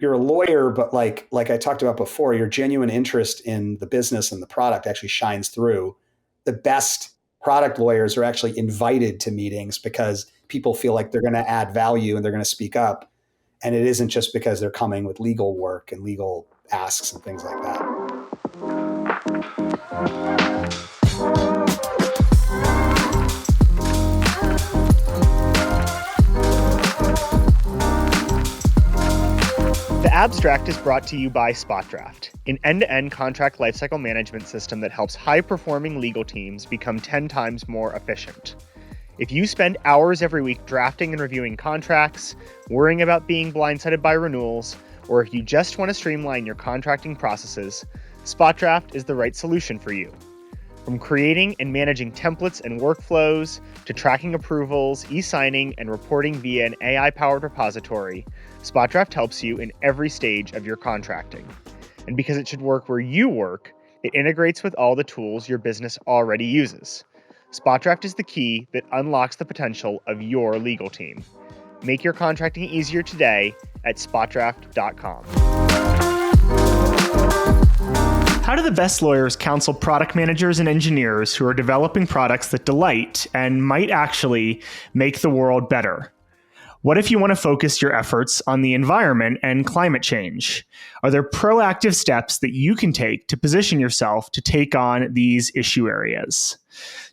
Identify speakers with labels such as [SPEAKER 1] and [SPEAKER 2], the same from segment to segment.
[SPEAKER 1] you're a lawyer, but like I talked about before, your genuine interest in the business and the product actually shines through. The best product lawyers are actually invited to meetings because people feel like they're going to add value and they're going to speak up. And it isn't just because they're coming with legal work and legal asks and things like that.
[SPEAKER 2] The Abstract is brought to you by SpotDraft, an end-to-end contract lifecycle management system that helps high-performing legal teams become 10 times more efficient. If you spend hours every week drafting and reviewing contracts, worrying about being blindsided by renewals, or if you just want to streamline your contracting processes, SpotDraft is the right solution for you. From creating and managing templates and workflows, to tracking approvals, e-signing, and reporting via an AI-powered repository, SpotDraft helps you in every stage of your contracting. And because it should work where you work, it integrates with all the tools your business already uses. SpotDraft is the key that unlocks the potential of your legal team. Make your contracting easier today at spotdraft.com. How do the best lawyers counsel product managers and engineers who are developing products that delight and might actually make the world better? What if you want to focus your efforts on the environment and climate change? Are there proactive steps that you can take to position yourself to take on these issue areas?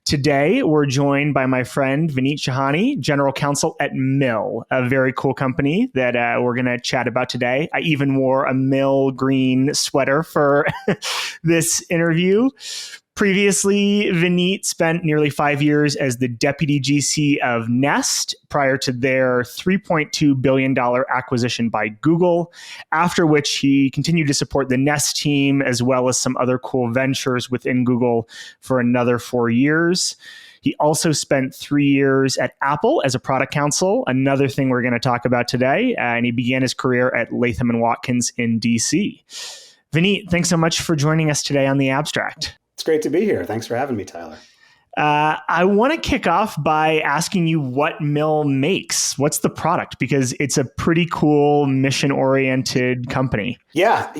[SPEAKER 2] Today, we're joined by my friend Vineet Shahani, General Counsel at Mill, a very cool company that we're going to chat about today. I even wore a Mill green sweater for this interview. Previously, Vineet spent nearly 5 years as the deputy GC of Nest prior to their $3.2 billion acquisition by Google, after which he continued to support the Nest team as well as some other cool ventures within Google for another 4 years. He also spent 3 years at Apple as a product counsel, another thing we're going to talk about today, and he began his career at Latham & Watkins in DC. Vineet, thanks so much for joining us today on The Abstract.
[SPEAKER 1] It's great to be here. Thanks for having me, Tyler.
[SPEAKER 2] I want to kick off by asking you what Mill makes. What's the product? Because it's a pretty cool mission-oriented company.
[SPEAKER 1] Yeah,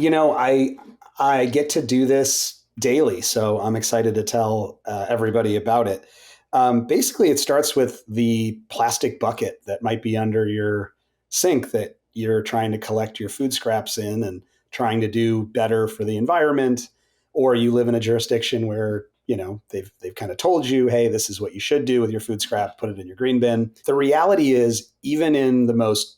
[SPEAKER 1] I get to do this daily, so I'm excited to tell everybody about it. Basically, it starts with the plastic bucket that might be under your sink that you're trying to collect your food scraps in and trying to do better for the environment. Or you live in a jurisdiction where, they've kind of told you, hey, this is what you should do with your food scrap, put it in your green bin. The reality is, even in the most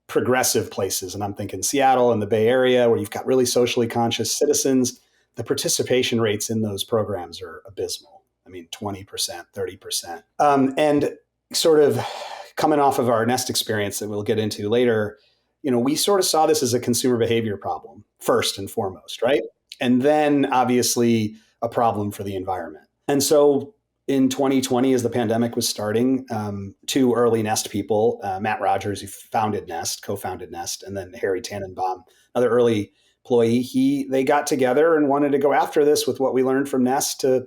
[SPEAKER 1] progressive places, and I'm thinking Seattle and the Bay Area, where you've got really socially conscious citizens, the participation rates in those programs are abysmal. 20%, 30%. And sort of coming off of our Nest experience that we'll get into later, we sort of saw this as a consumer behavior problem, first and foremost, right? And then obviously a problem for the environment. And so in 2020, as the pandemic was starting, two early Nest people, Matt Rogers, who co-founded Nest, and then Harry Tannenbaum, another early employee, they got together and wanted to go after this with what we learned from Nest to,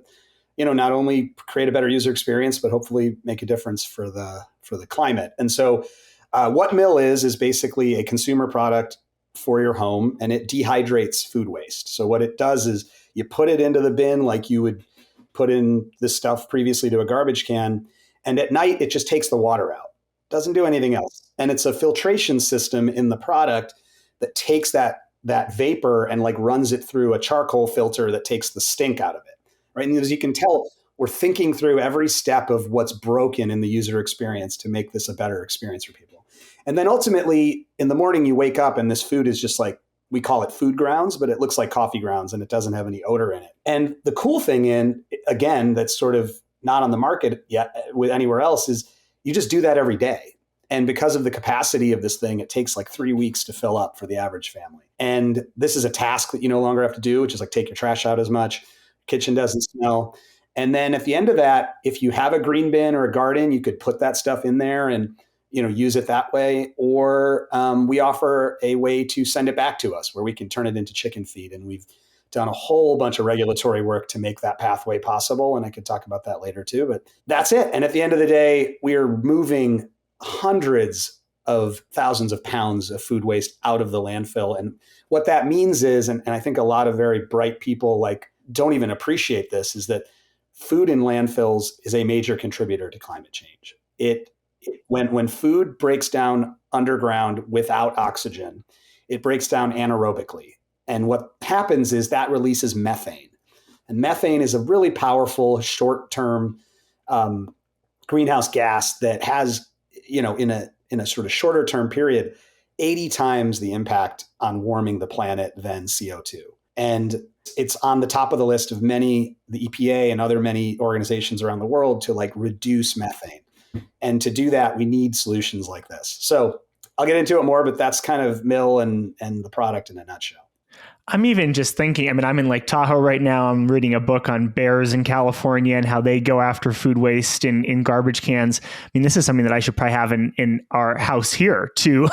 [SPEAKER 1] not only create a better user experience, but hopefully make a difference for the climate. And so what Mill is basically a consumer product for your home, and it dehydrates food waste. So what it does is you put it into the bin like you would put in this stuff previously to a garbage can, and at night it just takes the water out. Doesn't do anything else. And it's a filtration system in the product that takes that vapor and runs it through a charcoal filter that takes the stink out of it. Right? And as you can tell, we're thinking through every step of what's broken in the user experience to make this a better experience for people. And then ultimately, in the morning, you wake up and this food is just we call it food grounds, but it looks like coffee grounds and it doesn't have any odor in it. And the cool thing that's sort of not on the market yet with anywhere else, is you just do that every day. And because of the capacity of this thing, it takes 3 weeks to fill up for the average family. And this is a task that you no longer have to do, which is take your trash out as much. Kitchen doesn't smell. And then at the end of that, if you have a green bin or a garden, you could put that stuff in there and use it that way. Or we offer a way to send it back to us where we can turn it into chicken feed. And we've done a whole bunch of regulatory work to make that pathway possible. And I could talk about that later too, but that's it. And at the end of the day, we are moving hundreds of thousands of pounds of food waste out of the landfill. And what that means is, and I think a lot of very bright people like don't even appreciate this, is that food in landfills is a major contributor to climate change. When food breaks down underground without oxygen, it breaks down anaerobically. And what happens is that releases methane. And methane is a really powerful short-term greenhouse gas that has, in a sort of shorter term period, 80 times the impact on warming the planet than CO2. And it's on the top of the list of the EPA and other many organizations around the world to like reduce methane. And to do that, we need solutions like this. So I'll get into it more, but that's kind of Mill and the product in a nutshell.
[SPEAKER 2] I'm even just thinking, I'm in Lake Tahoe right now. I'm reading a book on bears in California and how they go after food waste in garbage cans. This is something that I should probably have in our house here too,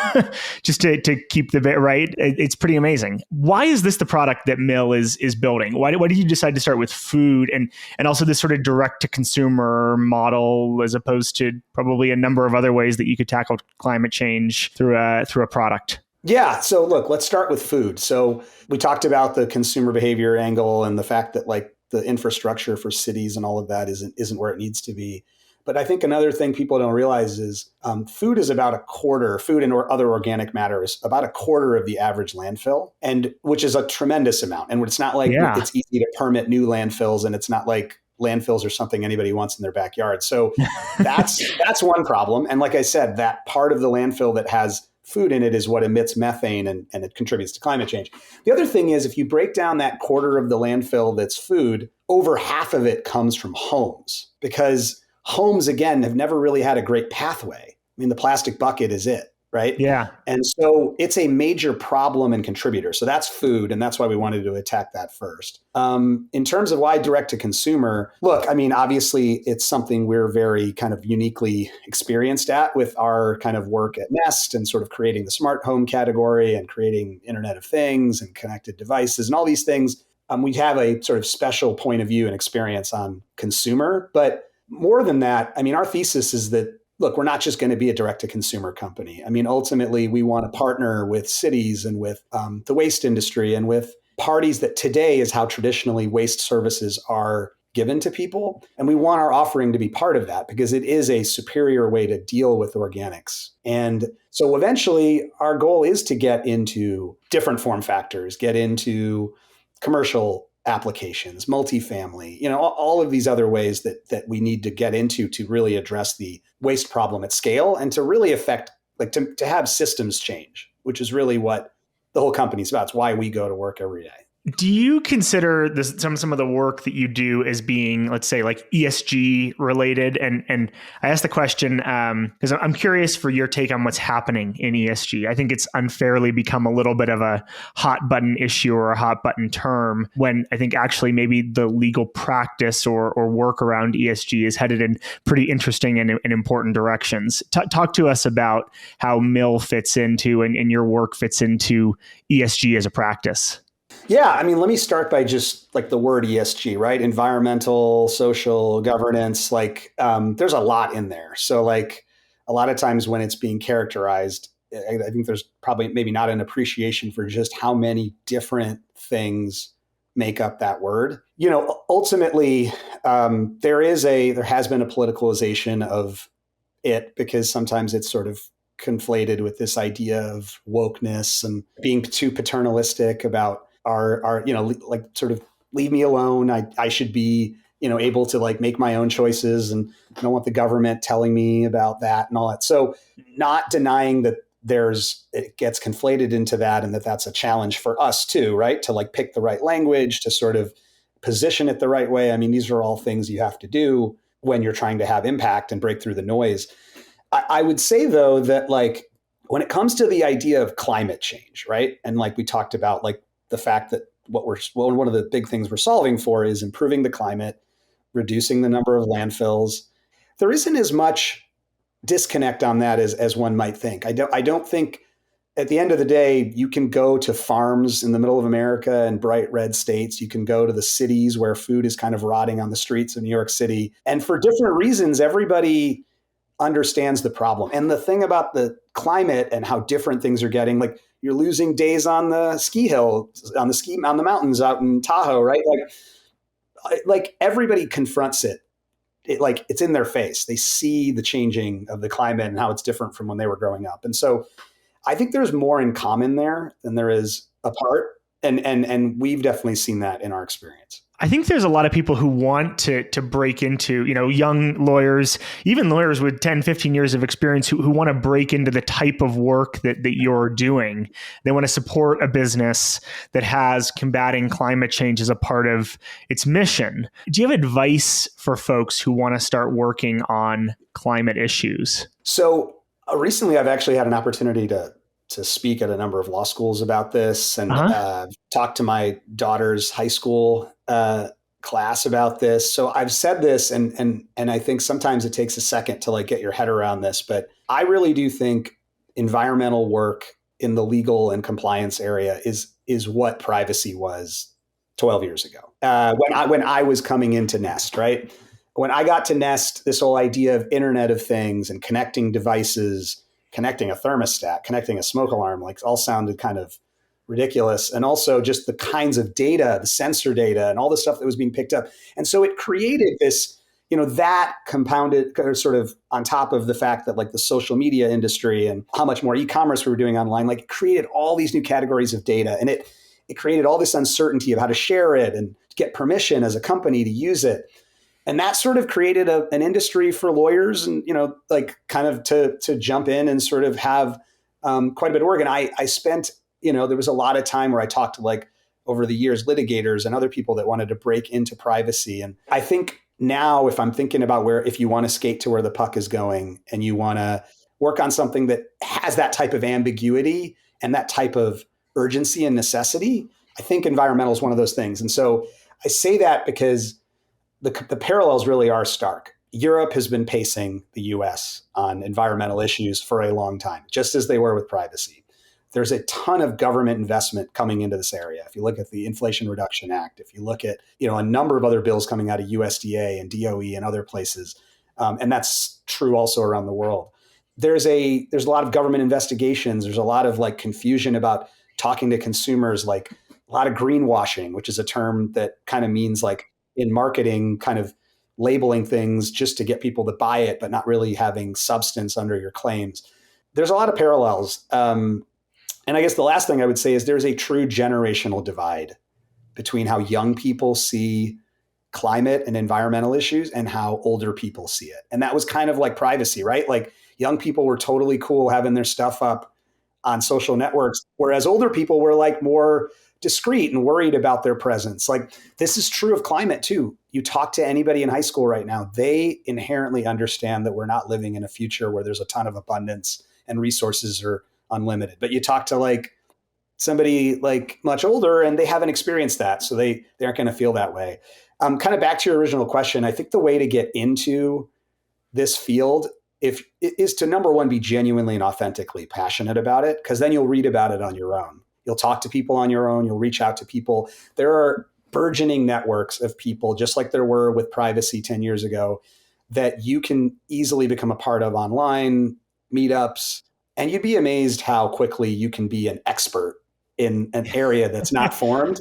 [SPEAKER 2] just to keep the bit right. It's pretty amazing. Why is this the product that Mill is building? Why did you decide to start with food and also this sort of direct to consumer model as opposed to probably a number of other ways that you could tackle climate change through a product?
[SPEAKER 1] Yeah. So look, let's start with food. So we talked about the consumer behavior angle and the fact that like the infrastructure for cities and all of that isn't where it needs to be. But I think another thing people don't realize is food is about a quarter, food and or other organic matter is about a quarter of the average landfill, and which is a tremendous amount. And it's not like it's easy to permit new landfills, and it's not like landfills are something anybody wants in their backyard. So that's one problem. And like I said, that part of the landfill that has food in it is what emits methane and it contributes to climate change. The other thing is if you break down that quarter of the landfill that's food, over half of it comes from homes, because homes, again, have never really had a great pathway. The plastic bucket is it, right?
[SPEAKER 2] Yeah.
[SPEAKER 1] And so it's a major problem and contributor. So that's food. And that's why we wanted to attack that first. In terms of why direct to consumer, look, obviously it's something we're very kind of uniquely experienced at with our kind of work at Nest and sort of creating the smart home category and creating Internet of Things and connected devices and all these things. We have a sort of special point of view and experience on consumer. But more than that, our thesis is that, look, we're not just going to be a direct-to-consumer company. Ultimately, we want to partner with cities and with the waste industry and with parties that today is how traditionally waste services are given to people. And we want our offering to be part of that because it is a superior way to deal with organics. And so eventually, our goal is to get into different form factors, get into commercial applications, multifamily, all of these other ways that we need to get into to really address the waste problem at scale and to really affect, like to have systems change, which is really what the whole company's about. It's why we go to work every day.
[SPEAKER 2] Do you consider some of the work that you do as being, let's say, like ESG related? And I asked the question because I'm curious for your take on what's happening in ESG. I think it's unfairly become a little bit of a hot button issue or a hot button term when I think actually maybe the legal practice or work around ESG is headed in pretty interesting and important directions. Talk to us about how Mill fits into and your work fits into ESG as a practice.
[SPEAKER 1] Yeah, let me start by just like the word ESG, right? Environmental, social, governance, there's a lot in there. So like a lot of times when it's being characterized, I think there's probably maybe not an appreciation for just how many different things make up that word. Ultimately, there has been a politicalization of it because sometimes it's sort of conflated with this idea of wokeness and being too paternalistic about our like sort of leave me alone. I should be, able to like make my own choices and I don't want the government telling me about that and all that. So not denying that it gets conflated into that and that's a challenge for us too, right? To like pick the right language, to sort of position it the right way. These are all things you have to do when you're trying to have impact and break through the noise. I would say though that like when it comes to the idea of climate change, right? And like we talked about like the fact that one of the big things we're solving for is improving the climate, reducing the number of landfills. There isn't as much disconnect on that as one might think. I don't think at the end of the day, you can go to farms in the middle of America and bright red states. You can go to the cities where food is kind of rotting on the streets of New York City. And for different reasons, everybody understands the problem. And the thing about the climate and how different things are getting, like you're losing days on the ski hill, on the mountains out in Tahoe, right? Like everybody confronts it. Like it's in their face. They see the changing of the climate and how it's different from when they were growing up. And so I think there's more in common there than there is apart. And we've definitely seen that in our experience.
[SPEAKER 2] I think there's a lot of people who want to break into, young lawyers, even lawyers with 10, 15 years of experience who want to break into the type of work that you're doing. They want to support a business that has combating climate change as a part of its mission. Do you have advice for folks who want to start working on climate issues?
[SPEAKER 1] So recently I've actually had an opportunity to speak at a number of law schools about this and talk to my daughter's high school class about this. So I've said this and I think sometimes it takes a second to like get your head around this, but I really do think environmental work in the legal and compliance area is what privacy was 12 years ago. When I was coming into Nest, right? When I got to Nest, this whole idea of Internet of Things and connecting devices, connecting a thermostat, connecting a smoke alarm, like all sounded kind of ridiculous. And also just the kinds of data, the sensor data and all the stuff that was being picked up. And so it created this, that compounded sort of on top of the fact that like the social media industry and how much more e-commerce we were doing online, like it created all these new categories of data. And it created all this uncertainty of how to share it and get permission as a company to use it. And that sort of created an industry for lawyers and, like kind of to jump in and sort of have quite a bit of work. And I spent, there was a lot of time where I talked to like over the years, litigators and other people that wanted to break into privacy. And I think now if I'm thinking about if you want to skate to where the puck is going and you want to work on something that has that type of ambiguity and that type of urgency and necessity, I think environmental is one of those things. And so I say that because the parallels really are stark. Europe has been pacing the US on environmental issues for a long time, just as they were with privacy. There's a ton of government investment coming into this area. If you look at the Inflation Reduction Act, if you look at a number of other bills coming out of USDA and DOE and other places, and that's true also around the world. There's a lot of government investigations. There's a lot of like confusion about talking to consumers, like a lot of greenwashing, which is a term that kind of means like in marketing, kind of labeling things just to get people to buy it, but not really having substance under your claims. There's a lot of parallels. And I guess the last thing I would say is there's a true generational divide between how young people see climate and environmental issues and how older people see it. And that was kind of like privacy, right? Like young people were totally cool having their stuff up on social networks, whereas older people were like more discreet and worried about their presence. Like this is true of climate too. You talk to anybody in high school right now, they inherently understand that we're not living in a future where there's a ton of abundance and resources are unlimited. But you talk to like somebody like much older and they haven't experienced that. So they aren't going to feel that way. Kind of back to your original question, I think the way to get into this field is to number one, be genuinely and authentically passionate about it, because then you'll read about it on your own. You'll talk to people on your own. You'll reach out to people. There are burgeoning networks of people, just like there were with privacy 10 years ago, that you can easily become a part of online, meetups, and you'd be amazed how quickly you can be an expert in an area that's not formed.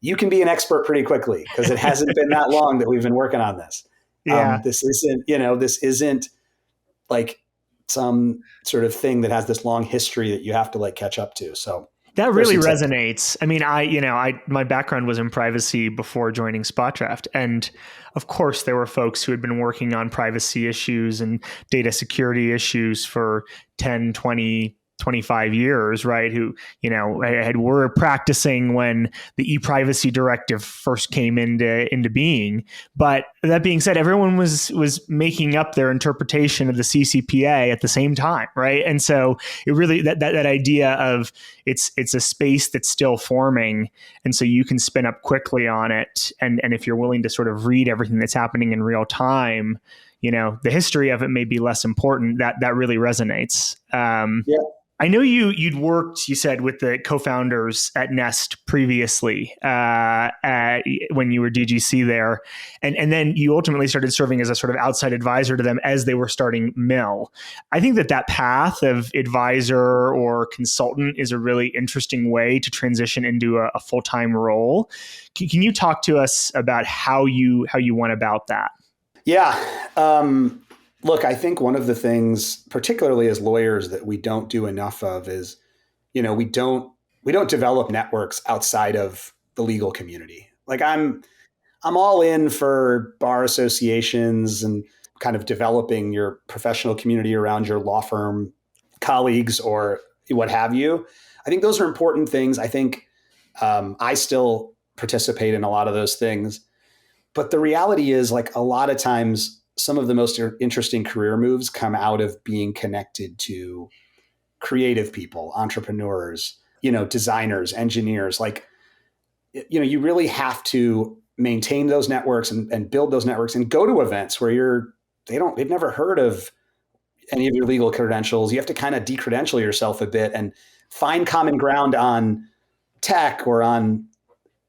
[SPEAKER 1] You can be an expert pretty quickly because it hasn't been that long that we've been working on this.
[SPEAKER 2] Yeah.
[SPEAKER 1] This isn't like some sort of thing that has this long history that you have to like catch up to. So
[SPEAKER 2] that really resonates. I mean, my background was in privacy before joining SpotDraft. And of course, there were folks who had been working on privacy issues and data security issues for 10, 20, 25 years, right? Who, were practicing when the e-privacy directive first came into being. But that being said, everyone was making up their interpretation of the CCPA at the same time, right? And so it really, that idea of it's a space that's still forming. And so you can spin up quickly on it. And if you're willing to sort of read everything that's happening in real time, the history of it may be less important. That really resonates.
[SPEAKER 1] Yeah.
[SPEAKER 2] I know you'd worked, you said, with the co-founders at Nest previously, when you were DGC there, and then you ultimately started serving as a sort of outside advisor to them as they were starting Mill. I think that path of advisor or consultant is a really interesting way to transition into a full-time role. Can you talk to us about how you went about that?
[SPEAKER 1] Yeah. Look, I think one of the things, particularly as lawyers, that we don't do enough of is, we don't develop networks outside of the legal community. Like I'm all in for bar associations and kind of developing your professional community around your law firm colleagues or what have you. I think those are important things. I think I still participate in a lot of those things. But the reality is, like, a lot of times, some of the most interesting career moves come out of being connected to creative people, entrepreneurs, designers, engineers. Like, you really have to maintain those networks and build those networks and go to events where they've never heard of any of your legal credentials. You have to kind of decredential yourself a bit and find common ground on tech or on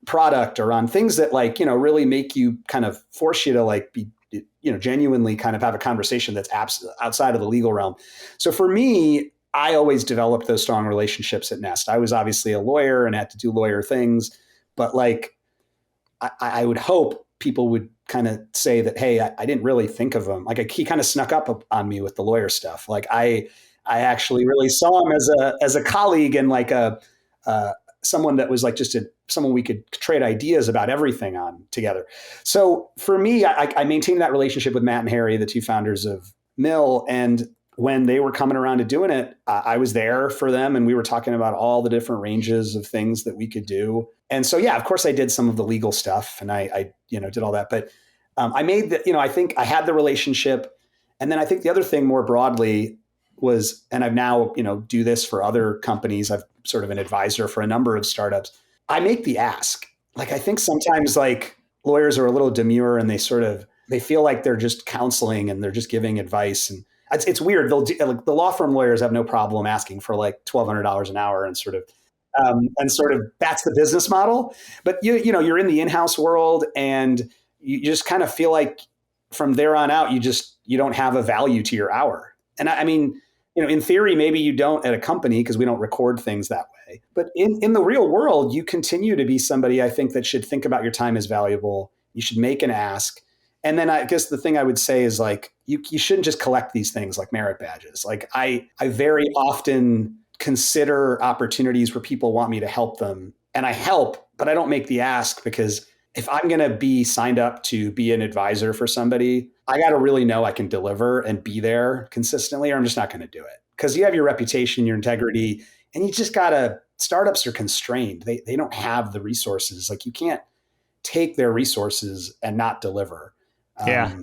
[SPEAKER 1] product or on things that, like, really make you kind of force you to, like, be, genuinely kind of have a conversation that's outside of the legal realm. So for me, I always developed those strong relationships at Nest. I was obviously a lawyer and had to do lawyer things, but, like, I would hope people would kind of say that, hey, I didn't really think of him. Like, he kind of snuck up on me with the lawyer stuff. Like, I actually really saw him as a colleague and like uh, someone that was like someone we could trade ideas about everything on together. So for me, I maintained that relationship with Matt and Harry, the two founders of Mill, and when they were coming around to doing it, I was there for them, and we were talking about all the different ranges of things that we could do. And so, yeah, of course, I did some of the legal stuff, and I did all that. But I made the, I think I had the relationship, and then I think the other thing more broadly was, and I've now do this for other companies. I've sort of an advisor for a number of startups. I make the ask. Like, I think sometimes, like, lawyers are a little demure and they feel like they're just counseling and they're just giving advice, and it's weird. Like, the law firm lawyers have no problem asking for like $1,200 an hour and sort of that's the business model. But you're in the in-house world, and you just kind of feel like from there on out, you don't have a value to your hour. And I mean, in theory, maybe you don't at a company because we don't record things that way. But in the real world, you continue to be somebody, I think, that should think about your time as valuable. You should make an ask. And then I guess the thing I would say is, like, you shouldn't just collect these things like merit badges. Like, I very often consider opportunities where people want me to help them, and I help, but I don't make the ask, because if I'm going to be signed up to be an advisor for somebody, I got to really know I can deliver and be there consistently, or I'm just not going to do it. Because you have your reputation, your integrity, and you just got to, startups are constrained. They don't have the resources. Like, you can't take their resources and not deliver.
[SPEAKER 2] Yeah.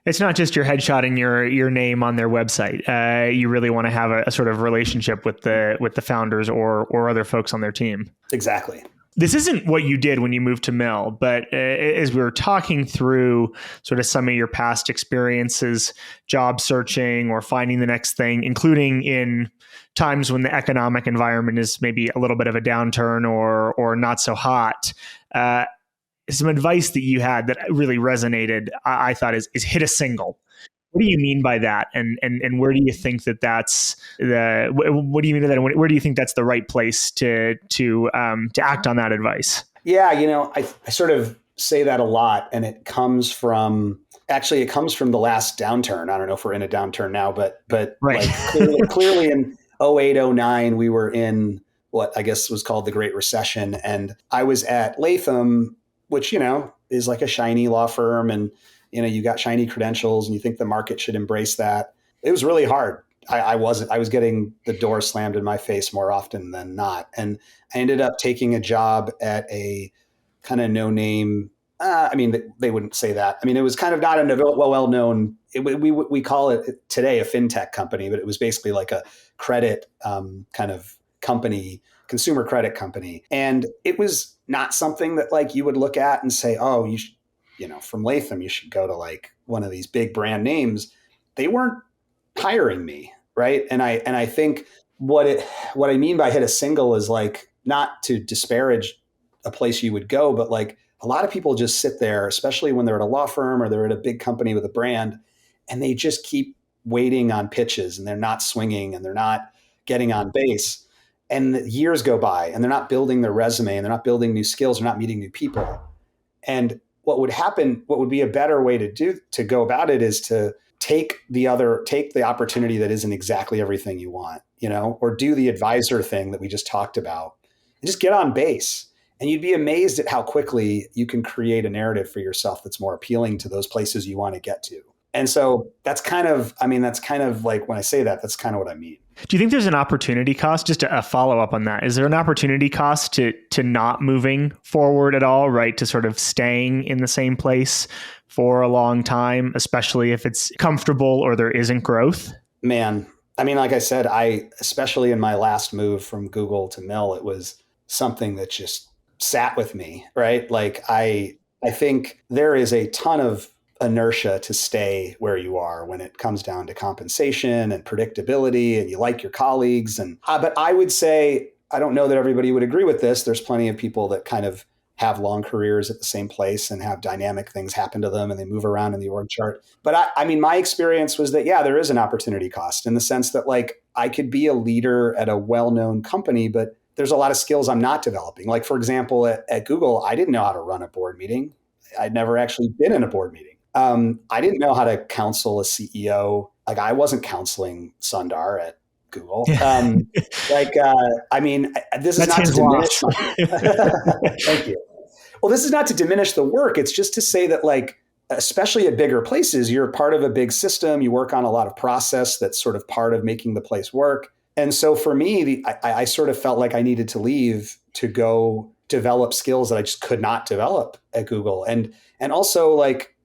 [SPEAKER 2] It's not just your headshot and your name on their website. You really want to have a sort of relationship with the founders or other folks on their team.
[SPEAKER 1] Exactly.
[SPEAKER 2] This isn't what you did when you moved to Mill, but as we were talking through sort of some of your past experiences, job searching or finding the next thing, including in times when the economic environment is maybe a little bit of a downturn or not so hot, some advice that you had that really resonated, I thought, is hit a single. What do you mean by that? And where do you think that's what do you mean by that? And where do you think that's the right place to act on that advice?
[SPEAKER 1] Yeah, I sort of say that a lot, and it comes from the last downturn. I don't know if we're in a downturn now, but
[SPEAKER 2] Right.
[SPEAKER 1] like, clearly in 08, 09, we were in what I guess was called the Great Recession, and I was at Latham, which is like a shiny law firm, and you got shiny credentials, and you think the market should embrace that. It was really hard. I was getting the door slammed in my face more often than not. And I ended up taking a job at a kind of no name. I mean, they wouldn't say that. I mean, it was kind of not a well known. We call it today a fintech company, but it was basically like a credit kind of company, consumer credit company. And it was not something that, like, you would look at and say, oh, you should, from Latham, you should go to like one of these big brand names. They weren't hiring me, right? And I think what I mean by hit a single is like not to disparage a place you would go, but like a lot of people just sit there, especially when they're at a law firm or they're at a big company with a brand, and they just keep waiting on pitches and they're not swinging and they're not getting on base. And years go by and they're not building their resume and they're not building new skills, they're not meeting new people. And what would happen, what would be a better way to go about it is to take the opportunity that isn't exactly everything you want, or do the advisor thing that we just talked about and just get on base. And you'd be amazed at how quickly you can create a narrative for yourself that's more appealing to those places you want to get to. And so that's kind of like when I say that, that's kind of what I mean.
[SPEAKER 2] Do you think there's an opportunity cost? Just a follow up on that. Is there an opportunity cost to not moving forward at all, right? To sort of staying in the same place for a long time, especially if it's comfortable or there isn't growth?
[SPEAKER 1] Man, I mean, like I said, especially in my last move from Google to Mill, it was something that just sat with me, right? Like I think there is a ton of inertia to stay where you are when it comes down to compensation and predictability and you like your colleagues. But I would say, I don't know that everybody would agree with this. There's plenty of people that kind of have long careers at the same place and have dynamic things happen to them and they move around in the org chart. But I mean, my experience was that, yeah, there is an opportunity cost in the sense that like I could be a leader at a well-known company, but there's a lot of skills I'm not developing. Like, for example, at Google, I didn't know how to run a board meeting. I'd never actually been in a board meeting. I didn't know how to counsel a CEO. Like I wasn't counseling Sundar at Google. I mean, this is not to diminish. Thank you. Well, this is not to diminish the work. It's just to say that, like, especially at bigger places, you're part of a big system. You work on a lot of process that's sort of part of making the place work. And so for me, I sort of felt like I needed to leave to go develop skills that I just could not develop at Google, and also like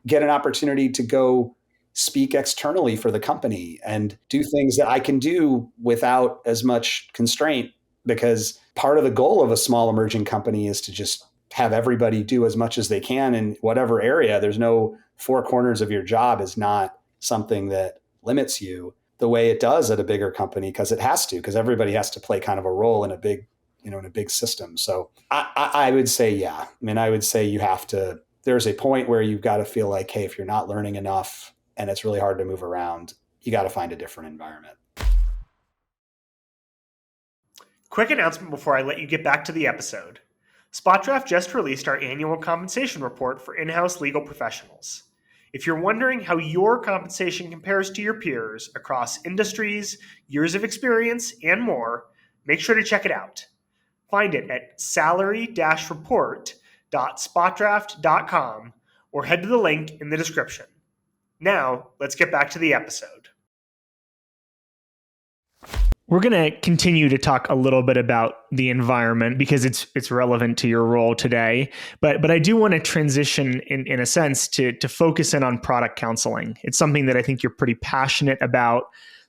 [SPEAKER 1] get an opportunity to go speak externally for the company and do things that I can do without as much constraint, because part of the goal of a small emerging company is to just have everybody do as much as they can in whatever area. There's no four corners of your job is not something that limits you the way it does at a bigger company, because it has to, because everybody has to play kind of a role in a big, in a big system. So I would say, yeah, I mean, I would say you have to, there's a point where you've got to feel like, hey, if you're not learning enough and it's really hard to move around, you got to find a different environment.
[SPEAKER 2] Quick announcement before I let you get back to the episode. SpotDraft just released our annual compensation report for in-house legal professionals. If you're wondering how your compensation compares to your peers across industries, years of experience, and more, make sure to check it out. Find it at salary-report.spotdraft.com or head to the link in the description. Now, let's get back to the episode. We're going to continue to talk a little bit about the environment because it's relevant to your role today. But I do want to transition in a sense to focus in on product counseling. It's something that I think you're pretty passionate about,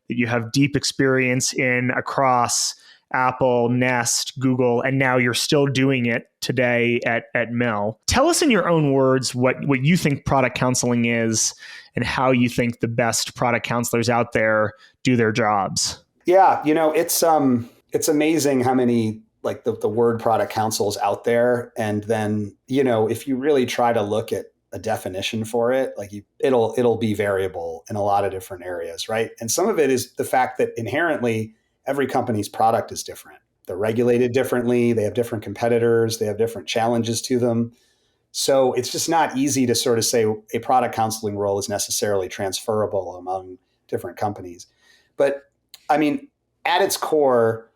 [SPEAKER 2] that you have deep experience in across Apple, Nest, Google, and now you're still doing it today at Mill. Tell us in your own words what you think product counseling is and how you think the best product counselors out there do their jobs.
[SPEAKER 1] Yeah, it's amazing how many, like, the word product counsel is out there. And then, if you really try to look at a definition for it, like it'll be variable in a lot of different areas, right? And some of it is the fact that inherently every company's product is different. They're regulated differently. They have different competitors. They have different challenges to them. So it's just not easy to sort of say a product counseling role is necessarily transferable among different companies. But I mean, at its core,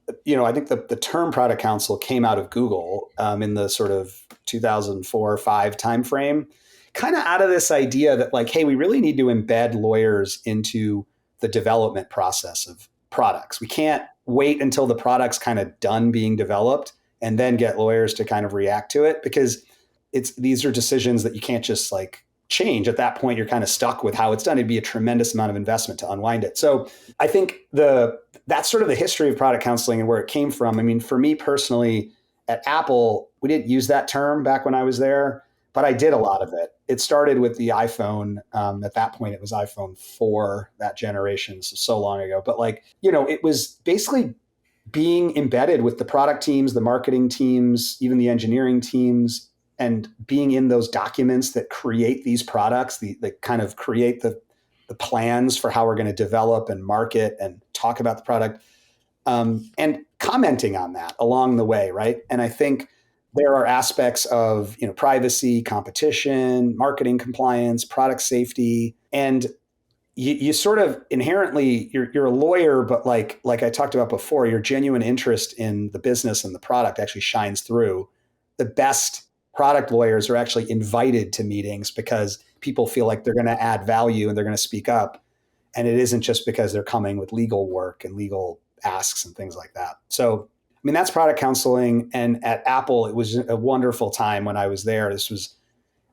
[SPEAKER 1] I think the term product counsel came out of Google in the sort of 2004 or 5 timeframe, kind of out of this idea that, like, hey, we really need to embed lawyers into the development process of products. We can't wait until the product's kind of done being developed and then get lawyers to kind of react to it, because these are decisions that you can't just like change. At that point, you're kind of stuck with how it's done. It'd be a tremendous amount of investment to unwind it. So I think that's sort of the history of product counseling and where it came from. I mean, for me personally, at Apple, we didn't use that term back when I was there, but I did a lot of it. it started with the iPhone. At that point, it was iPhone 4, that generation, so long ago. But like, it was basically being embedded with the product teams, the marketing teams, even the engineering teams, and being in those documents that create these products, that kind of create the plans for how we're going to develop and market and talk about the product, and commenting on that along the way, right? And I think there are aspects of privacy, competition, marketing compliance, product safety, and you sort of inherently you're a lawyer, but like I talked about before, your genuine interest in the business and the product actually shines through. The best product lawyers are actually invited to meetings because people feel like they're going to add value and they're going to speak up, and it isn't just because they're coming with legal work and legal asks and things like that. So I mean, that's product counseling. And at Apple, it was a wonderful time when I was there. This was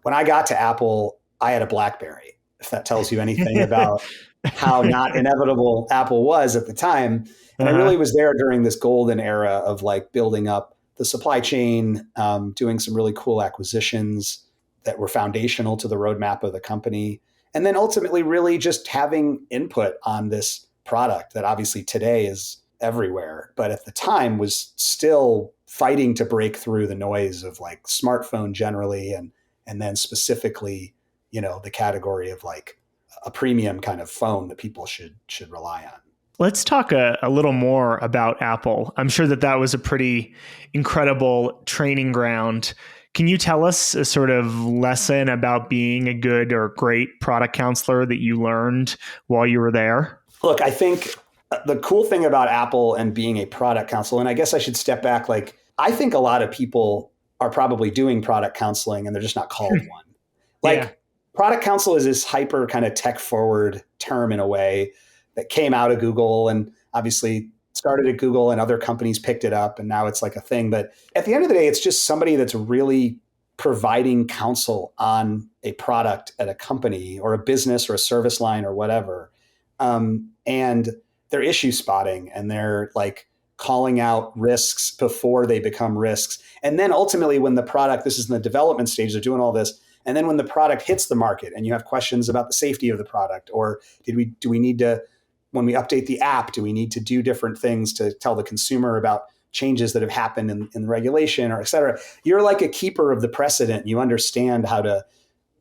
[SPEAKER 1] when I got to Apple, I had a BlackBerry, if that tells you anything about how not inevitable Apple was at the time. And I really
[SPEAKER 2] Uh-huh.
[SPEAKER 1] was there during this golden era of like building up the supply chain, doing some really cool acquisitions that were foundational to the roadmap of the company. And then ultimately, really just having input on this product that obviously today is everywhere, but at the time was still fighting to break through the noise of like smartphone generally, and then specifically, the category of like a premium kind of phone that people should rely on.
[SPEAKER 2] Let's talk a little more about Apple. I'm sure that was a pretty incredible training ground. Can you tell us a sort of lesson about being a good or great product counselor that you learned while you were there?
[SPEAKER 1] Look, I think the cool thing about Apple and being a product counselor, and I guess I should step back, like, I think a lot of people are probably doing product counseling and they're just not called one.
[SPEAKER 2] Yeah.
[SPEAKER 1] Like, product counsel is this hyper kind of tech forward term in a way that came out of Google and obviously started at Google and other companies picked it up and now it's like a thing. But at the end of the day, it's just somebody that's really providing counsel on a product at a company or a business or a service line or whatever. And they're issue spotting and they're like calling out risks before they become risks. And then ultimately, when the product, this is in the development stage, they're doing all this. And then when the product hits the market and you have questions about the safety of the product, or do we need to, when we update the app, do we need to do different things to tell the consumer about changes that have happened in regulation or et cetera? You're like a keeper of the precedent. You understand how to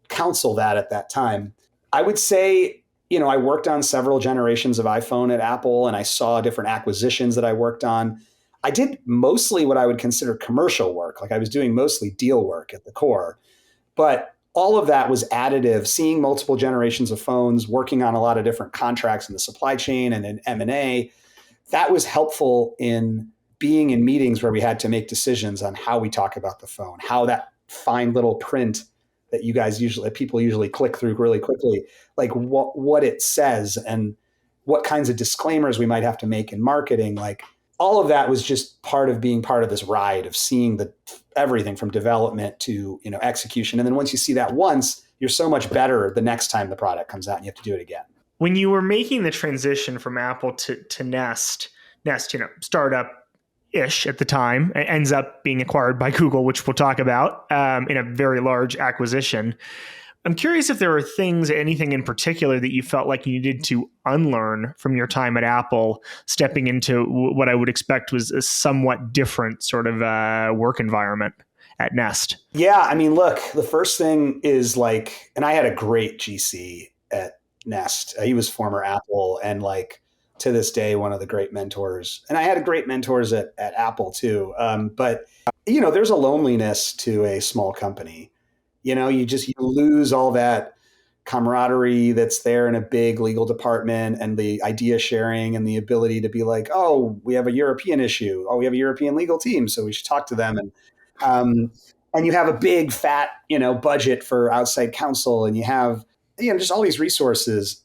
[SPEAKER 1] counsel that at that time. I would say, I worked on several generations of iPhone at Apple and I saw different acquisitions that I worked on. I did mostly what I would consider commercial work. Like I was doing mostly deal work at the core. But all of that was additive, seeing multiple generations of phones, working on a lot of different contracts in the supply chain and in M&A. That was helpful in being in meetings where we had to make decisions on how we talk about the phone, how that fine little print that people usually click through really quickly, like what it says and what kinds of disclaimers we might have to make in marketing. Like all of that was just part of being part of this ride of seeing everything from development to execution. And then once you see that once, you're so much better the next time the product comes out and you have to do it again.
[SPEAKER 2] When you were making the transition from Apple to Nest, startup ish at the time, it ends up being acquired by Google, which we'll talk about in a very large acquisition. I'm curious if there were anything in particular that you felt like you needed to unlearn from your time at Apple, stepping into what I would expect was a somewhat different sort of work environment at Nest.
[SPEAKER 1] Yeah, I mean, look, the first thing is like, and I had a great GC at Nest. He was former Apple and like to this day, one of the great mentors. And I had great mentors at Apple too. But there's a loneliness to a small company. You lose all that camaraderie that's there in a big legal department and the idea sharing and the ability to be like, oh, we have a European issue. Oh, we have a European legal team, so we should talk to them. Um, and you have a big fat, budget for outside counsel, and you have, just all these resources.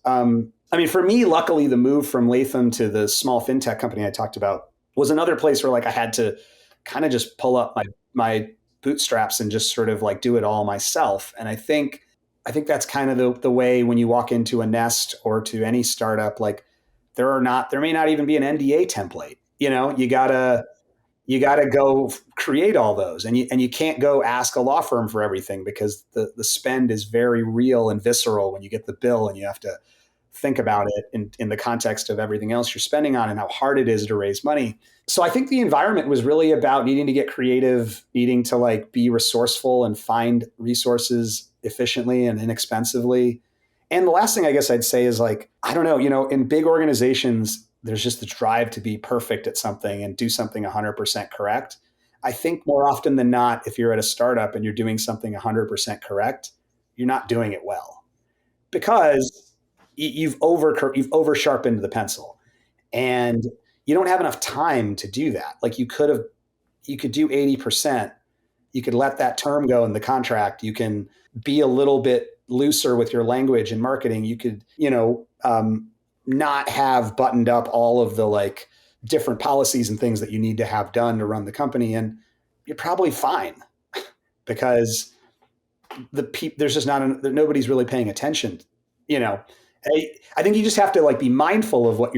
[SPEAKER 1] I mean, for me, luckily, the move from Latham to the small fintech company I talked about was another place where like I had to kind of just pull up my bootstraps and just sort of like do it all myself. And I think that's kind of the way when you walk into a Nest or to any startup, like there may not even be an NDA template. You gotta you got to go create all those, and you can't go ask a law firm for everything, because the spend is very real and visceral when you get the bill, and you have to think about it in the context of everything else you're spending on and how hard it is to raise money. So I think the environment was really about needing to get creative, needing to like be resourceful and find resources efficiently and inexpensively. And the last thing I guess I'd say is like, I don't know, in big organizations, there's just the drive to be perfect at something and do something 100% correct. I think more often than not, if you're at a startup and you're doing something 100% correct, you're not doing it well, because you've over sharpened the pencil, and you don't have enough time to do that. Like you could do 80%. You could let that term go in the contract. You can be a little bit looser with your language and marketing. You could, not have buttoned up all of the like different policies and things that you need to have done to run the company. And you're probably fine, because there's just nobody's really paying attention. You know, I think you just have to like be mindful of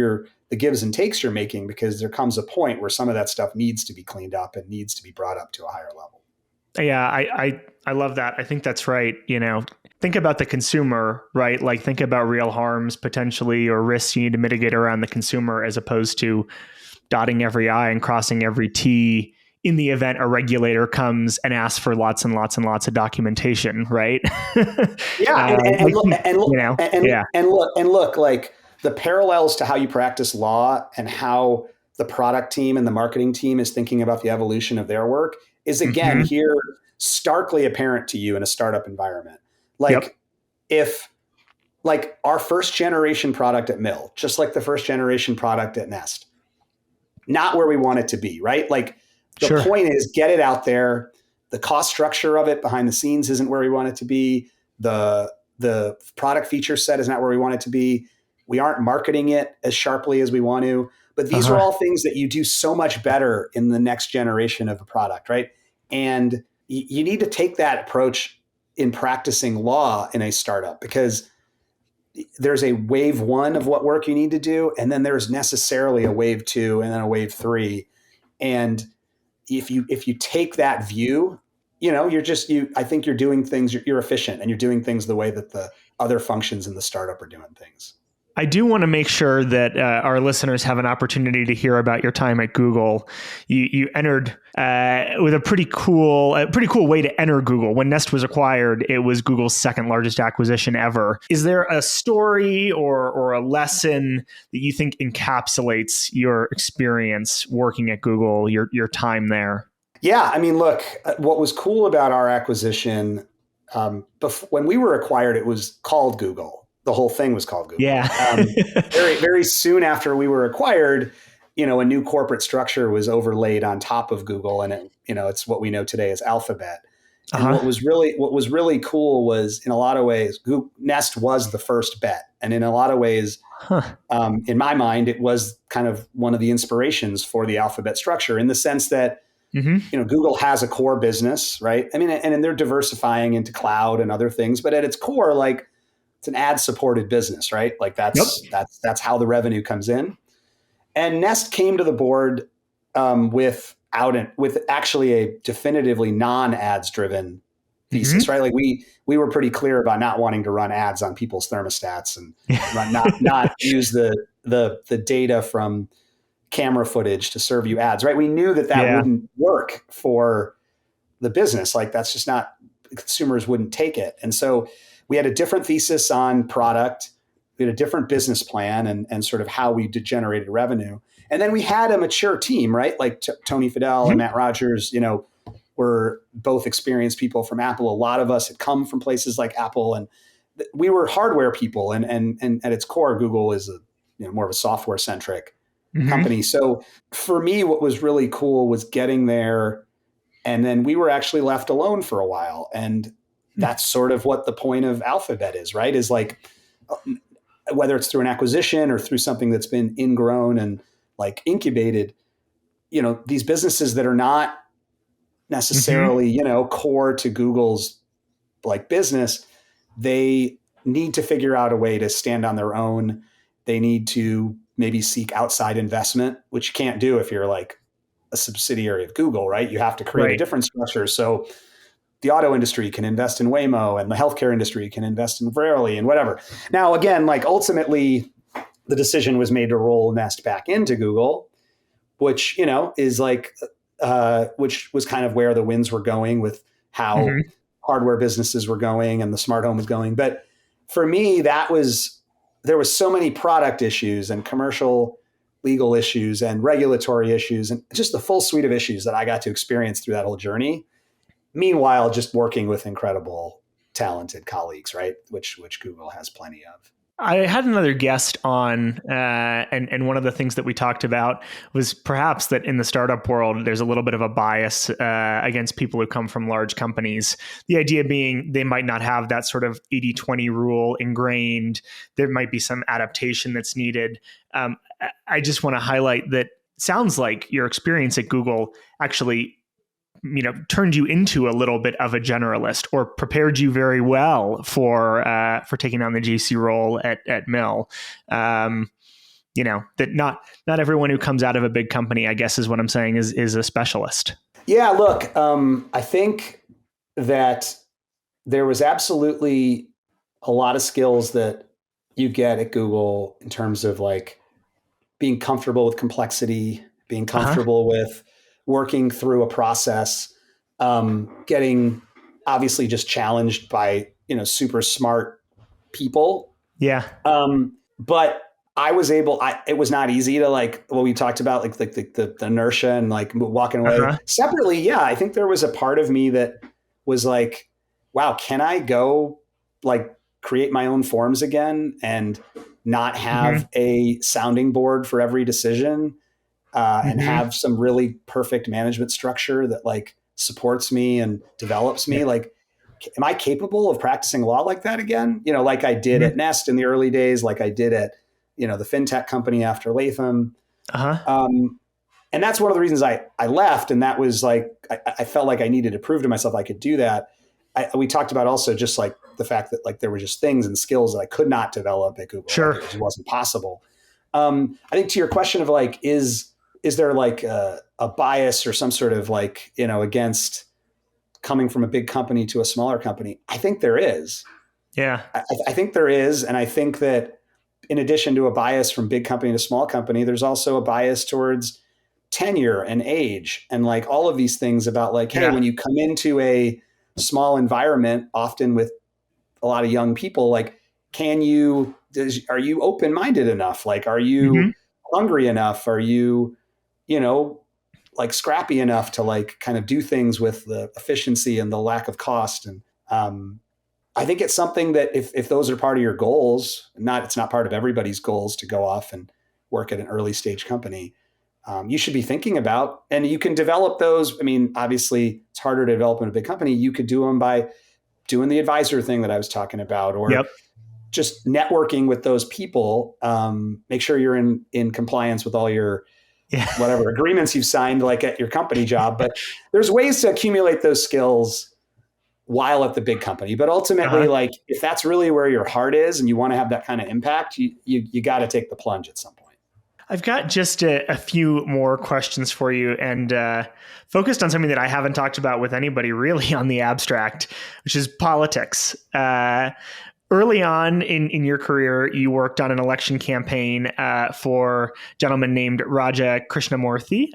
[SPEAKER 1] the gives and takes you're making, because there comes a point where some of that stuff needs to be cleaned up and needs to be brought up to a higher level.
[SPEAKER 2] Yeah, I love that. I think that's right. Think about the consumer, right? Like think about real harms potentially or risks you need to mitigate around the consumer, as opposed to dotting every I and crossing every T in the event a regulator comes and asks for lots and lots and lots of documentation, right?
[SPEAKER 1] Yeah,
[SPEAKER 2] Yeah.
[SPEAKER 1] and look, like the parallels to how you practice law and how the product team and the marketing team is thinking about the evolution of their work is again
[SPEAKER 2] Mm-hmm.
[SPEAKER 1] here starkly apparent to you in a startup environment. Like
[SPEAKER 2] Yep.
[SPEAKER 1] if like our first generation product at Mill, just like the first generation product at Nest, not where we want it to be, right? Like the
[SPEAKER 2] Sure.
[SPEAKER 1] point is get it out there. The cost structure of it behind the scenes isn't where we want it to be. The product feature set is not where we want it to be. We aren't marketing it as sharply as we want to. But these are
[SPEAKER 2] Uh-huh.
[SPEAKER 1] all things that you do so much better in the next generation of a product, right? And you need to take that approach in practicing law in a startup, because there's a wave one of what work you need to do, and then there's necessarily a wave two and then a wave three. And if you take that view, I think you're doing things, you're efficient, and you're doing things the way that the other functions in the startup are doing things.
[SPEAKER 2] I do want to make sure that our listeners have an opportunity to hear about your time at Google. You entered with a pretty cool way to enter Google. When Nest was acquired, it was Google's second largest acquisition ever. Is there a story or a lesson that you think encapsulates your experience working at Google, your time there?
[SPEAKER 1] Yeah, I mean, look, what was cool about our acquisition, when we were acquired, it was called Google. The whole thing was called Google.
[SPEAKER 2] Yeah.
[SPEAKER 1] Very, very soon after we were acquired, a new corporate structure was overlaid on top of Google, and it's what we know today as Alphabet. And
[SPEAKER 2] Uh-huh.
[SPEAKER 1] what was really cool was, in a lot of ways, Nest was the first bet, and in a lot of ways,
[SPEAKER 2] Huh.
[SPEAKER 1] in my mind, it was kind of one of the inspirations for the Alphabet structure, in the sense that
[SPEAKER 2] Mm-hmm.
[SPEAKER 1] Google has a core business, right? I mean, and they're diversifying into cloud and other things, but at its core, like it's an ad supported business, right? Like
[SPEAKER 2] Yep.
[SPEAKER 1] that's how the revenue comes in. And Nest came to the board with actually a definitively non ads driven thesis,
[SPEAKER 2] Mm-hmm.
[SPEAKER 1] right? Like we were pretty clear about not wanting to run ads on people's thermostats and not use the data from camera footage to serve you ads, right? We knew that
[SPEAKER 2] Yeah.
[SPEAKER 1] wouldn't work for the business. Like that's just not, consumers wouldn't take it. And so we had a different thesis on product. We had a different business plan and sort of how we generated revenue. And then we had a mature team, right? Like Tony Fadell and
[SPEAKER 2] Mm-hmm.
[SPEAKER 1] Matt Rogers, were both experienced people from Apple. A lot of us had come from places like Apple, and we were hardware people. And at its core, Google is more of a software centric
[SPEAKER 2] Mm-hmm.
[SPEAKER 1] company. So for me, what was really cool was getting there, and then we were actually left alone for a while. And that's sort of what the point of Alphabet is, right? Is like, whether it's through an acquisition or through something that's been ingrown and like incubated, these businesses that are not
[SPEAKER 2] Mm-hmm.
[SPEAKER 1] necessarily, core to Google's like business, they need to figure out a way to stand on their own. They need to maybe seek outside investment, which you can't do if you're like a subsidiary of Google, right? You have to create a
[SPEAKER 2] Right.
[SPEAKER 1] different structure. So the auto industry can invest in Waymo and the healthcare industry can invest in Verily and whatever. Now, again, like ultimately the decision was made to roll Nest back into Google, which, is like, which was kind of where the winds were going with how
[SPEAKER 2] Hmm.
[SPEAKER 1] hardware businesses were going and the smart home was going. But for me, there was so many product issues and commercial legal issues and regulatory issues and just the full suite of issues that I got to experience through that whole journey. Meanwhile, just working with incredible, talented colleagues, right? Which Google has plenty of.
[SPEAKER 2] I had another guest on, and one of the things that we talked about was perhaps that in the startup world, there's a little bit of a bias against people who come from large companies. The idea being they might not have that sort of 80-20 rule ingrained. There might be some adaptation that's needed. I just want to highlight that sounds like your experience at Google actually turned you into a little bit of a generalist or prepared you very well for taking on the GC role at Mill. That not everyone who comes out of a big company, I guess is what I'm saying, is a specialist.
[SPEAKER 1] Yeah, look, I think that there was absolutely a lot of skills that you get at Google in terms of like being comfortable with complexity, being
[SPEAKER 2] Uh-huh.
[SPEAKER 1] comfortable with working through a process, getting obviously just challenged by super smart people.
[SPEAKER 2] Yeah.
[SPEAKER 1] But I was able. It was not easy to like what we talked about, like the inertia and like walking away.
[SPEAKER 2] Uh-huh.
[SPEAKER 1] Separately, yeah, I think there was a part of me that was like, wow, can I go like create my own forms again and not
[SPEAKER 2] Hmm.
[SPEAKER 1] have a sounding board for every decision, and
[SPEAKER 2] Hmm.
[SPEAKER 1] have some really perfect management structure that like supports me and develops
[SPEAKER 2] Yeah.
[SPEAKER 1] me? Like, am I capable of practicing law like that again? Like I did
[SPEAKER 2] Hmm.
[SPEAKER 1] at Nest in the early days, like I did at, the fintech company after Latham.
[SPEAKER 2] Uh-huh.
[SPEAKER 1] Um, and that's one of the reasons I left. And that was like, I felt like I needed to prove to myself I could do that. We talked about also just like the fact that like there were just things and skills that I could not develop at Google. Like
[SPEAKER 2] Sure.
[SPEAKER 1] it just wasn't possible. I think to your question of like, is there like a bias or some sort of like, against coming from a big company to a smaller company? I think there is.
[SPEAKER 2] Yeah.
[SPEAKER 1] I think there is. And I think that in addition to a bias from big company to small company, there's also a bias towards tenure and age and like all of these things about like, hey,
[SPEAKER 2] Yeah.
[SPEAKER 1] when you come into a small environment, often with a lot of young people, like, are you open minded enough? Like, are
[SPEAKER 2] Hmm.
[SPEAKER 1] you hungry enough? Are you, you know, like scrappy enough to like kind of do things with the efficiency and the lack of cost? And I think it's something that if those are part of your goals, it's not part of everybody's goals to go off and work at an early stage company. You should be thinking about, and you can develop those. I mean, obviously, it's harder to develop in a big company. You could do them by doing the advisor thing that I was talking about, or
[SPEAKER 2] Yep.
[SPEAKER 1] just networking with those people. Make sure you're in compliance with all your
[SPEAKER 2] Yeah.
[SPEAKER 1] whatever agreements you've signed, like at your company job. But there's ways to accumulate those skills while at the big company. But ultimately,
[SPEAKER 2] Uh-huh.
[SPEAKER 1] like if that's really where your heart is and you want to have that kind of impact, you got to take the plunge at some point.
[SPEAKER 2] I've got just a few more questions for you and focused on something that I haven't talked about with anybody really on the abstract, which is politics. Early on in your career, you worked on an election campaign for a gentleman named Raja Krishnamurthy.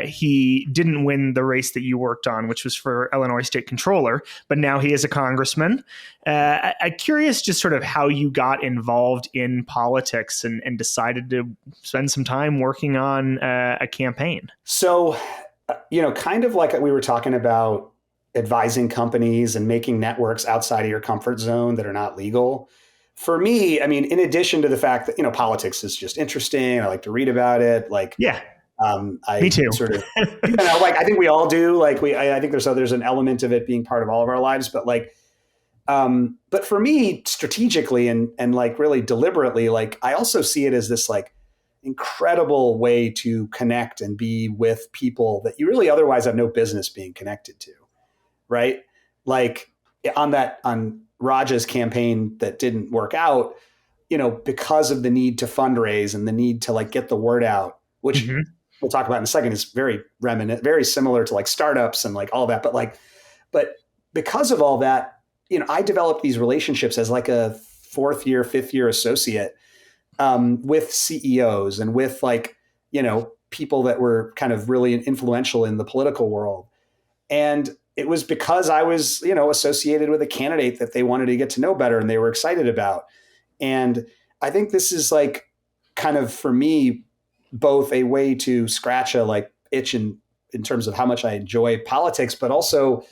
[SPEAKER 2] He didn't win the race that you worked on, which was for Illinois State Controller, but now he is a congressman. I'm curious just sort of how you got involved in politics and decided to spend some time working on a campaign.
[SPEAKER 1] So, kind of like we were talking about advising companies and making networks outside of your comfort zone that are not legal. For me, I mean, in addition to the fact that, politics is just interesting, I like to read about it. Like,
[SPEAKER 2] Yeah, me
[SPEAKER 1] I
[SPEAKER 2] too.
[SPEAKER 1] sort of, like, I think we all do. Like, I think there's an element of it being part of all of our lives, but like, but for me, strategically and like really deliberately, like, I also see it as this like incredible way to connect and be with people that you really otherwise have no business being connected to, right? Like on Raja's campaign that didn't work out, because of the need to fundraise and the need to like get the word out, which
[SPEAKER 2] Hmm.
[SPEAKER 1] we'll talk about in a second, is very very similar to like startups and like all that. But because of all that, I developed these relationships as like a fourth year, fifth year associate with CEOs and with like, people that were kind of really influential in the political world. And it was because I was, associated with a candidate that they wanted to get to know better and they were excited about. And I think this is like kind of for me, both a way to scratch a like itch in terms of how much I enjoy politics, but also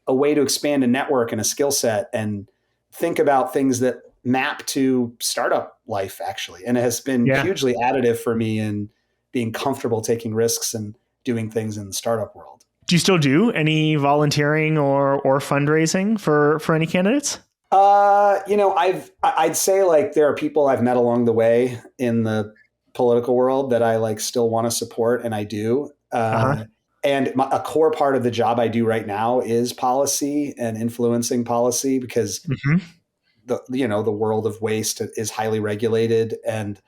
[SPEAKER 1] a way to expand a network and a skill set and think about things that map to startup life actually. And it has been
[SPEAKER 2] Yeah.
[SPEAKER 1] hugely additive for me in being comfortable taking risks and doing things in the startup world.
[SPEAKER 2] Do you still do any volunteering or fundraising for any candidates?
[SPEAKER 1] I'd say like there are people I've met along the way in the political world that I like still want to support, and I do.
[SPEAKER 2] Uh-huh.
[SPEAKER 1] And a core part of the job I do right now is policy and influencing policy because
[SPEAKER 2] Hmm.
[SPEAKER 1] the world of waste is highly regulated, and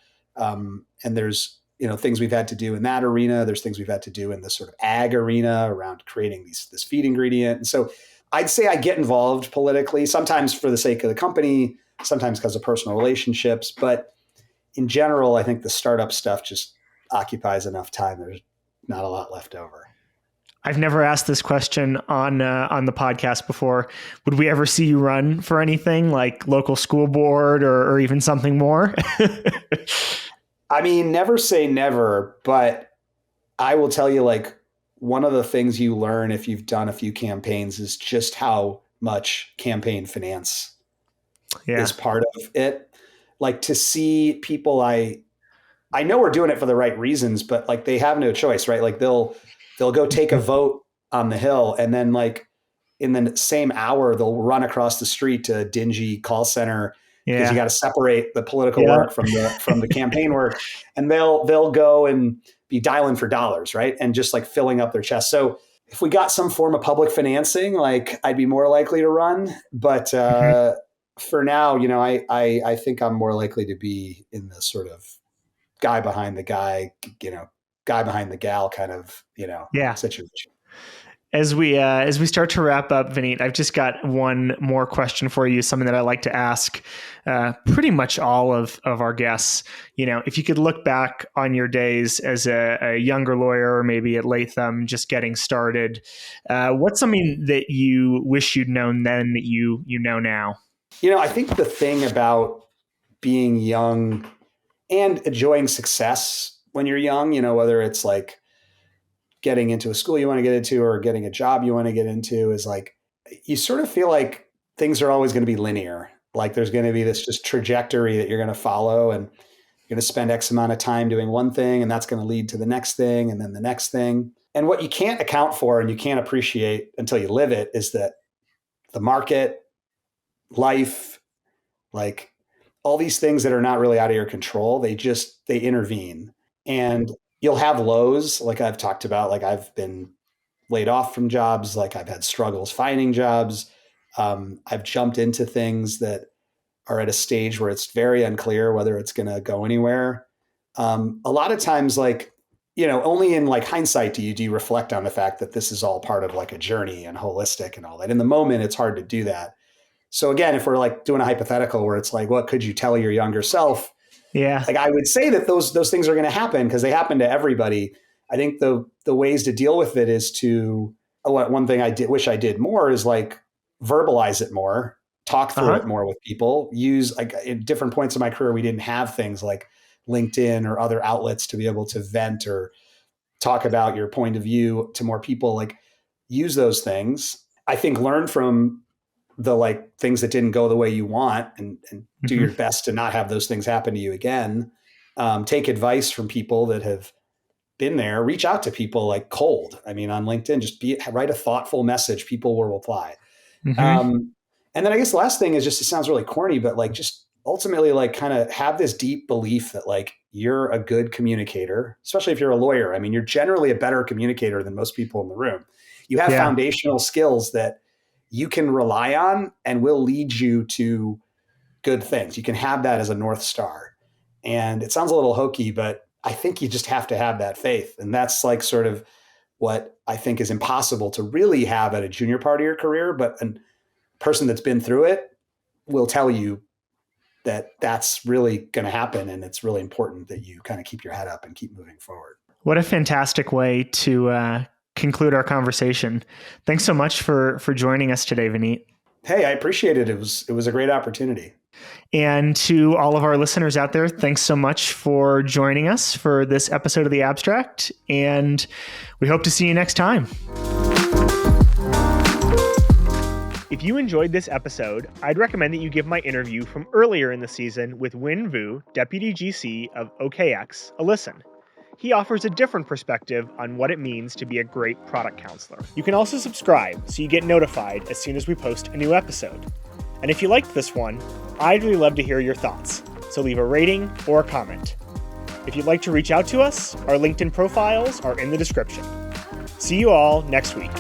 [SPEAKER 1] there's things we've had to do in that arena. There's things we've had to do in the sort of ag arena around creating this feed ingredient. And so I'd say I get involved politically, sometimes for the sake of the company, sometimes because of personal relationships. But in general, I think the startup stuff just occupies enough time. There's not a lot left over.
[SPEAKER 2] I've never asked this question on the podcast before. Would we ever see you run for anything like local school board or even something more?
[SPEAKER 1] I mean, never say never, but I will tell you, like, one of the things you learn if you've done a few campaigns is just how much campaign finance
[SPEAKER 2] Yeah.
[SPEAKER 1] is part of it. Like to see people I know we're doing it for the right reasons, but like they have no choice, right? Like they'll go take a vote on the Hill, and then like in the same hour they'll run across the street to a dingy call center because you
[SPEAKER 2] Yeah.
[SPEAKER 1] got to separate the political
[SPEAKER 2] Yeah.
[SPEAKER 1] work from the campaign work, and they'll go and be dialing for dollars, right? And just like filling up their chest. So if we got some form of public financing, like I'd be more likely to run. But
[SPEAKER 2] Mhm.
[SPEAKER 1] for now, I think I'm more likely to be in the sort of guy behind the guy, guy behind the gal kind of,
[SPEAKER 2] Yeah.
[SPEAKER 1] situation.
[SPEAKER 2] As we start to wrap up, Vineet, I've just got one more question for you, something that I like to ask pretty much all of our guests. If you could look back on your days as a younger lawyer, or maybe at Latham, just getting started, what's something that you wish you'd known then that you know now?
[SPEAKER 1] I think the thing about being young and enjoying success when you're young, whether it's like getting into a school you want to get into or getting a job you want to get into, is like you sort of feel like things are always going to be linear. Like there's going to be this just trajectory that you're going to follow, and you're going to spend X amount of time doing one thing, and that's going to lead to the next thing and then the next thing. And what you can't account for and you can't appreciate until you live it is that the market, life, like all these things that are not really out of your control, they intervene. And you'll have lows, like I've talked about, like I've been laid off from jobs, like I've had struggles finding jobs. I've jumped into things that are at a stage where it's very unclear whether it's going to go anywhere. A lot of times, like, only in like hindsight do you reflect on the fact that this is all part of like a journey and holistic and all that. In the moment, it's hard to do that. So again, if we're like doing a hypothetical where it's like, what could you tell your younger self?
[SPEAKER 2] Yeah.
[SPEAKER 1] Like I would say that those things are going to happen because they happen to everybody. I think the ways to deal with it is to one thing wish I did more is like verbalize it more, talk through
[SPEAKER 2] Uh-huh.
[SPEAKER 1] it more with people. Use like at different points in my career, we didn't have things like LinkedIn or other outlets to be able to vent or talk about your point of view to more people. Like use those things. I think learn from the like things that didn't go the way you want, and do
[SPEAKER 2] Hmm.
[SPEAKER 1] your best to not have those things happen to you again. Take advice from people that have been there. Reach out to people like cold. I mean, on LinkedIn, just write a thoughtful message. People will reply.
[SPEAKER 2] Hmm.
[SPEAKER 1] Um, and then I guess the last thing is just, it sounds really corny, but like just ultimately like kind of have this deep belief that like you're a good communicator, especially if you're a lawyer. I mean, you're generally a better communicator than most people in the room. You have
[SPEAKER 2] Yeah.
[SPEAKER 1] foundational skills that you can rely on and will lead you to good things. You can have that as a North Star. And it sounds a little hokey, but I think you just have to have that faith. And that's like sort of what I think is impossible to really have at a junior part of your career. But a person that's been through it will tell you that that's really going to happen. And it's really important that you kind of keep your head up and keep moving forward.
[SPEAKER 2] What a fantastic way to conclude our conversation. Thanks so much for joining us today, Vineet.
[SPEAKER 1] Hey, I appreciate it. It was a great opportunity.
[SPEAKER 2] And to all of our listeners out there, thanks so much for joining us for this episode of The Abstract. And we hope to see you next time. If you enjoyed this episode, I'd recommend that you give my interview from earlier in the season with Win Vu, Deputy GC of OKX, a listen. He offers a different perspective on what it means to be a great product counselor. You can also subscribe so you get notified as soon as we post a new episode. And if you liked this one, I'd really love to hear your thoughts, so leave a rating or a comment. If you'd like to reach out to us, our LinkedIn profiles are in the description. See you all next week.